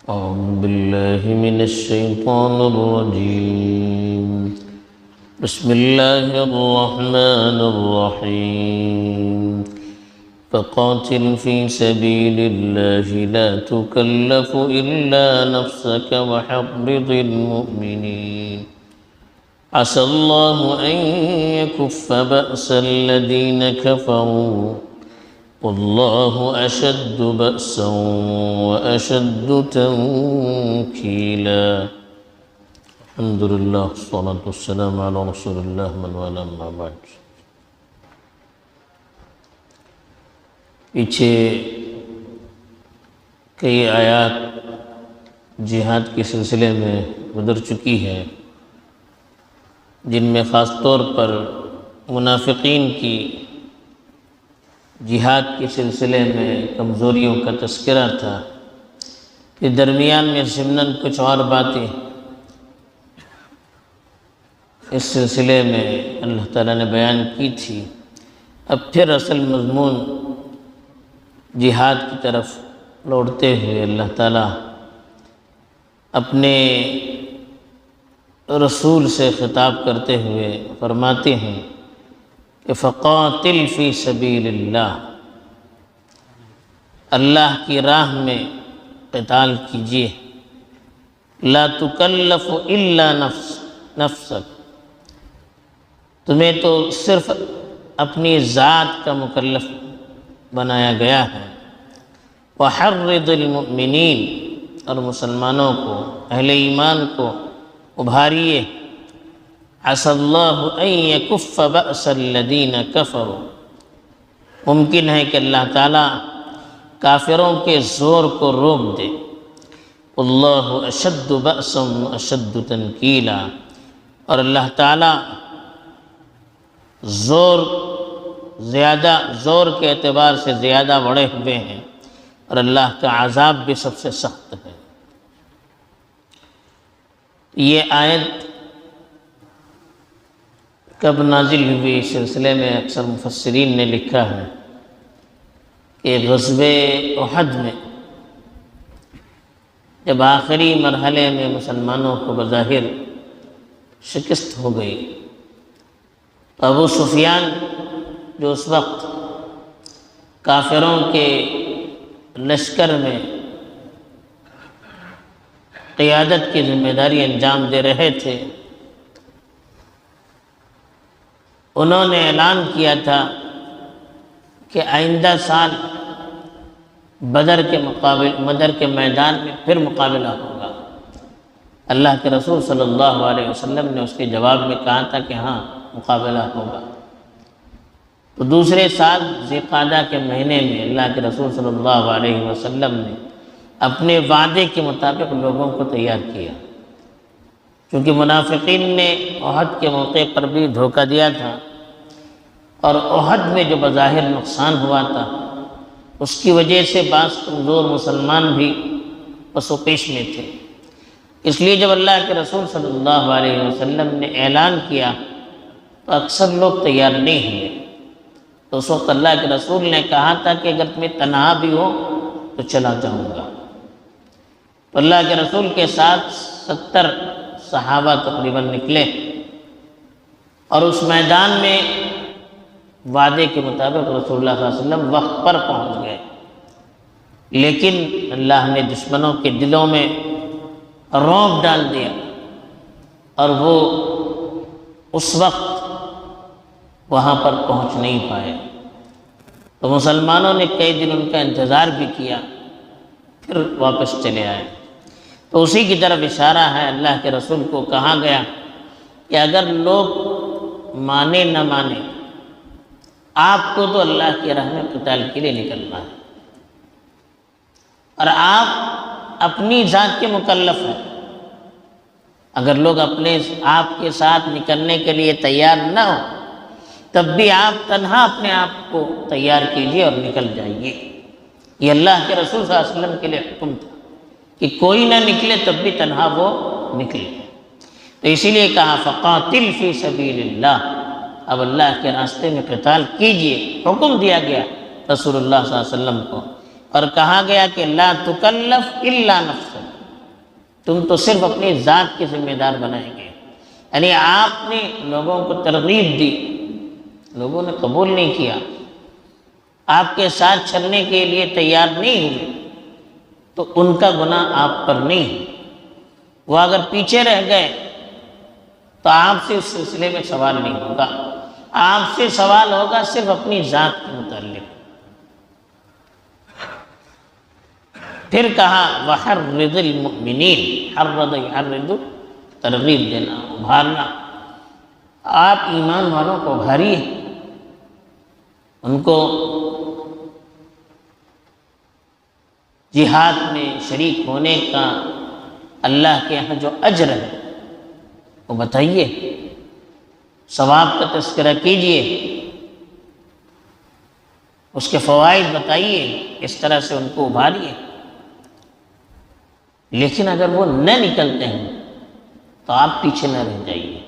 أعوذ بالله من الشيطان الرجيم. بسم الله الرحمن الرحيم. فقاتل في سبيل الله لا تكلف إلا نفسك وحرض المؤمنين عسى الله أن يكف بأس الذين كفروا والله أشد بأسا وأشد تنكيلا. الحمد لله والصلاة والسلام على رسول الله من والاه أما بعد. پیچھے کئی آیات جہاد کے سلسلے میں گزر چکی ہے، جن میں خاص طور پر منافقین کی جہاد کے سلسلے میں کمزوریوں کا تذکرہ تھا. کہ درمیان میں ضمناً کچھ اور باتیں اس سلسلے میں اللہ تعالیٰ نے بیان کی تھی. اب پھر اصل مضمون جہاد کی طرف لوٹتے ہوئے اللہ تعالیٰ اپنے رسول سے خطاب کرتے ہوئے فرماتے ہیں کہ فقاتل فی سبیل اللہ، اللہ کی راہ میں قتال کیجیے. لا تکلف الا نفسک، تمہیں تو صرف اپنی ذات کا مکلف بنایا گیا ہے. وحرض المؤمنین، اور مسلمانوں کو، اہل ایمان کو ابھاریے. عسى اللہ ان یکف بأس الذین کفروا، ممکن ہے کہ اللہ تعالیٰ کافروں کے زور کو روک دے. اللہ اشد بأسا اشد تنکیلا، اور اللہ تعالیٰ زور کے اعتبار سے زیادہ بڑے ہوئے ہیں، اور اللہ کا عذاب بھی سب سے سخت ہے. یہ آیت کب نازل ہوئی اس سلسلے میں اکثر مفسرین نے لکھا ہے کہ غزوہ احد میں جب آخری مرحلے میں مسلمانوں کو بظاہر شکست ہو گئی، تو ابو سفیان جو اس وقت کافروں کے لشکر میں قیادت کی ذمہ داری انجام دے رہے تھے، انہوں نے اعلان کیا تھا کہ آئندہ سال بدر کے میدان میں پھر مقابلہ ہوگا. اللہ کے رسول صلی اللہ علیہ وسلم نے اس کے جواب میں کہا تھا کہ ہاں مقابلہ ہوگا. تو دوسرے سال ذی القعدہ کے مہینے میں اللہ کے رسول صلی اللہ علیہ وسلم نے اپنے وعدے کے مطابق لوگوں کو تیار کیا، کیونکہ منافقین نے احد کے موقع پر بھی دھوکہ دیا تھا، اور احد میں جو بظاہر نقصان ہوا تھا اس کی وجہ سے بعض کمزور مسلمان بھی پس و پیش میں تھے. اس لیے جب اللہ کے رسول صلی اللہ علیہ وسلم نے اعلان کیا تو اکثر لوگ تیار نہیں ہوئے. تو اس وقت اللہ کے رسول نے کہا تھا کہ اگر تمہیں تنہا بھی ہو تو چلا جاؤں گا. تو اللہ کے رسول کے ساتھ 70 صحابہ تقریباً نکلے، اور اس میدان میں وعدے کے مطابق رسول اللہ صلی اللہ علیہ وسلم وقت پر پہنچ گئے. لیکن اللہ نے دشمنوں کے دلوں میں رعب ڈال دیا، اور وہ اس وقت وہاں پر پہنچ نہیں پائے. تو مسلمانوں نے کئی دن ان کا انتظار بھی کیا، پھر واپس چلے آئے. تو اسی کی طرف اشارہ ہے. اللہ کے رسول کو کہا گیا کہ اگر لوگ مانے نہ مانے، آپ کو تو اللہ کی راہ میں قتال کے لیے نکلنا ہے، اور آپ اپنی ذات کے مکلف ہیں. اگر لوگ آپ کے ساتھ نکلنے کے لیے تیار نہ ہو، تب بھی آپ تنہا اپنے آپ کو تیار کیجیے اور نکل جائیے. یہ اللہ کے رسول صلی اللہ علیہ وسلم کے لیے حکم تھا کہ کوئی نہ نکلے تب بھی تنہا وہ نکلے. تو اسی لیے کہا فقاتل فی سبیل اللہ، اب اللہ کے راستے میں قتال کیجیے. حکم دیا گیا رسول اللہ صلی اللہ علیہ وسلم کو، اور کہا گیا کہ لا تکلف الا نفسک، تم تو صرف اپنی ذات کے ذمہ دار بنائیں گے۔ یعنی آپ نے لوگوں کو ترغیب دی، لوگوں نے قبول نہیں کیا، آپ کے ساتھ چلنے کے لیے تیار نہیں ہوئے، تو ان کا گناہ آپ پر نہیں ہے۔ وہ اگر پیچھے رہ گئے تو آپ سے اس سلسلے میں سوال نہیں ہوگا، آپ سے سوال ہوگا صرف اپنی ذات کے متعلق۔ پھر کہا وَحَرِّضِ الْمُؤْمِنِينَ، حرض یحرض، ترغیب دینا، ابھارنا۔ آپ ایمان والوں کو ابھاریے، ان کو جہاد میں شریک ہونے کا اللہ کے یہاں جو اجر ہے وہ بتائیے، ثواب کا تذکرہ کیجئے، اس کے فوائد بتائیے، اس طرح سے ان کو ابھاریے۔ لیکن اگر وہ نہ نکلتے ہیں تو آپ پیچھے نہ رہ جائیے،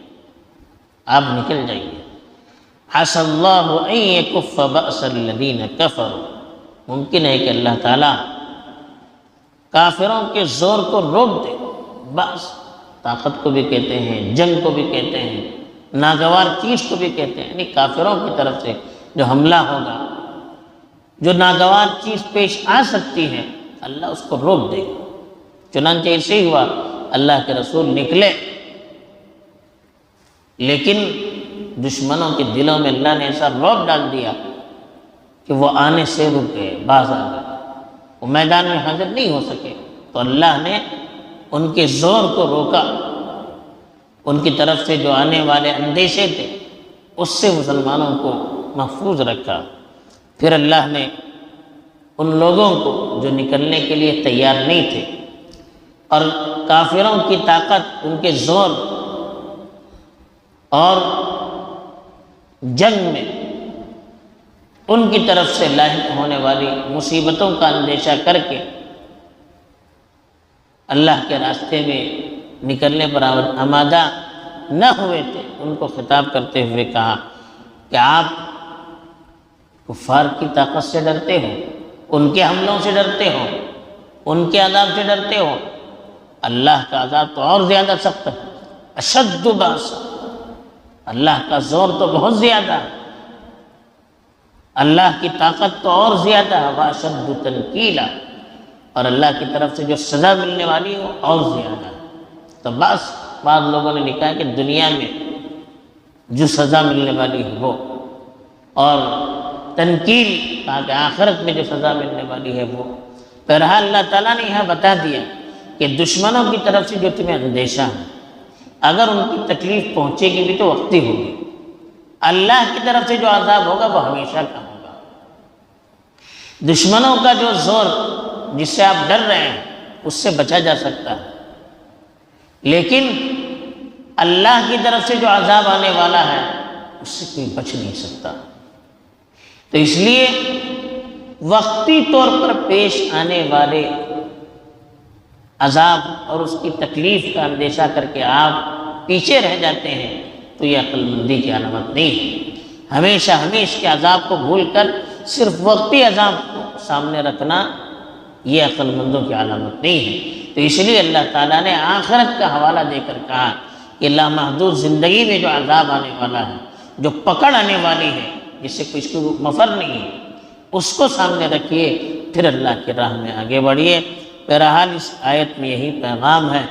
آپ نکل جائیے۔ عسى الله ان يكف بأس الذين كفروا، ممکن ہے کہ اللہ تعالیٰ کافروں کے زور کو روک دے۔ بأس طاقت کو بھی کہتے ہیں، جنگ کو بھی کہتے ہیں، ناگوار چیز کو بھی کہتے ہیں، یعنی کافروں کی طرف سے جو حملہ ہوگا، جو ناگوار چیز پیش آ سکتی ہے، اللہ اس کو روک دے گا۔ چنانچہ ایسے ہی ہوا، اللہ کے رسول نکلے، لیکن دشمنوں کے دلوں میں اللہ نے ایسا رعب ڈال دیا کہ وہ آنے سے رک گئے، باز آ گئے، وہ میدان میں حاضر نہیں ہو سکے۔ تو اللہ نے ان کے زور کو روکا، ان کی طرف سے جو آنے والے اندیشے تھے اس سے مسلمانوں کو محفوظ رکھا۔ پھر اللہ نے ان لوگوں کو جو نکلنے کے لیے تیار نہیں تھے اور کافروں کی طاقت، ان کے زور اور جنگ میں ان کی طرف سے لاحق ہونے والی مصیبتوں کا اندیشہ کر کے اللہ کے راستے میں نکلنے پر آمادہ نہ ہوئے تھے، ان کو خطاب کرتے ہوئے کہا کہ آپ کفار کی طاقت سے ڈرتے ہو، ان کے حملوں سے ڈرتے ہو، ان کے عذاب سے ڈرتے ہو، اللہ کا عذاب تو اور زیادہ سخت ہے، اشد باس، اللہ کا زور تو بہت زیادہ ہے، اللہ کی طاقت تو اور زیادہ ہے، واشد تنکیلا، اور اللہ کی طرف سے جو سزا ملنے والی ہو اور زیادہ ہے۔ تو بس بعض لوگوں نے لکھا ہے کہ دنیا میں جو سزا ملنے والی ہے وہ، اور تنکیل کہا کہ آخرت میں جو سزا ملنے والی ہے وہ۔ بہرحال اللہ تعالیٰ نے یہاں بتا دیا کہ دشمنوں کی طرف سے جو تمہیں اندیشہ ہے، اگر ان کی تکلیف پہنچے گی بھی تو وقتی ہوگی، اللہ کی طرف سے جو عذاب ہوگا وہ ہمیشہ کا ہوگا۔ دشمنوں کا جو زور جس سے آپ ڈر رہے ہیں اس سے بچا جا سکتا ہے، لیکن اللہ کی طرف سے جو عذاب آنے والا ہے اس سے کوئی بچ نہیں سکتا۔ تو اس لیے وقتی طور پر پیش آنے والے عذاب اور اس کی تکلیف کا اندیشہ کر کے آپ پیچھے رہ جاتے ہیں تو یہ عقل مندی کی علامت نہیں ہے۔ ہمیشہ کے عذاب کو بھول کر صرف وقتی عذاب کو سامنے رکھنا یہ عقل مندوں کی علامت نہیں ہے۔ تو اس لیے اللہ تعالیٰ نے آخرت کا حوالہ دے کر کہا کہ لامحدود زندگی میں جو عذاب آنے والا ہے، جو پکڑ آنے والی ہے جس سے کچھ کو مفر نہیں ہے، اس کو سامنے رکھیے، پھر اللہ کی راہ میں آگے بڑھیے۔ بہرحال اس آیت میں یہی پیغام ہے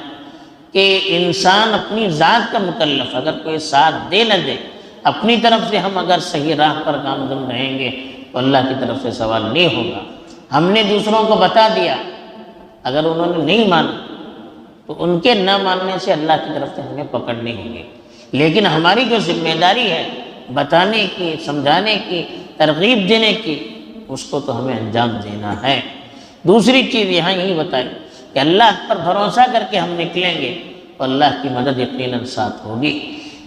کہ انسان اپنی ذات کا مکلف، اگر کوئی ساتھ دے نہ دے، اپنی طرف سے ہم اگر صحیح راہ پر گامزن رہیں گے تو اللہ کی طرف سے سوال نہیں ہوگا۔ ہم نے دوسروں کو بتا دیا، اگر انہوں نے نہیں مانا تو ان کے نہ ماننے سے اللہ کی طرف سے ہمیں پکڑ نہیں ہوگی، لیکن ہماری جو ذمہ داری ہے بتانے کی، سمجھانے کی، ترغیب دینے کی، اس کو تو ہمیں انجام دینا ہے۔ دوسری چیز یہاں یہی بتائی کہ اللہ پر بھروسہ کر کے ہم نکلیں گے تو اللہ کی مدد یقیناً ساتھ ہوگی۔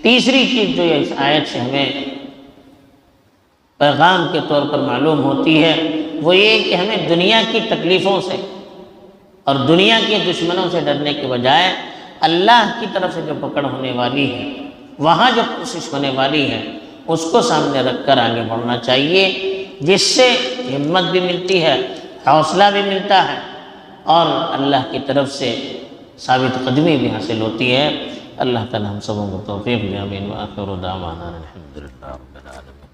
تیسری چیز جو اس آیت سے ہمیں پیغام کے طور پر معلوم ہوتی ہے وہ یہ کہ ہمیں دنیا کی تکلیفوں سے اور دنیا کے دشمنوں سے ڈرنے کے بجائے اللہ کی طرف سے جو پکڑ ہونے والی ہے، وہاں جو کوشش ہونے والی ہے، اس کو سامنے رکھ کر آگے بڑھنا چاہیے، جس سے ہمت بھی ملتی ہے، حوصلہ بھی ملتا ہے، اور اللہ کی طرف سے ثابت قدمی بھی حاصل ہوتی ہے۔ اللہ تعالی ہم سبوں کو توفیق دے، آمین۔ وآخر دعوانا الحمدللہ رب العالمین۔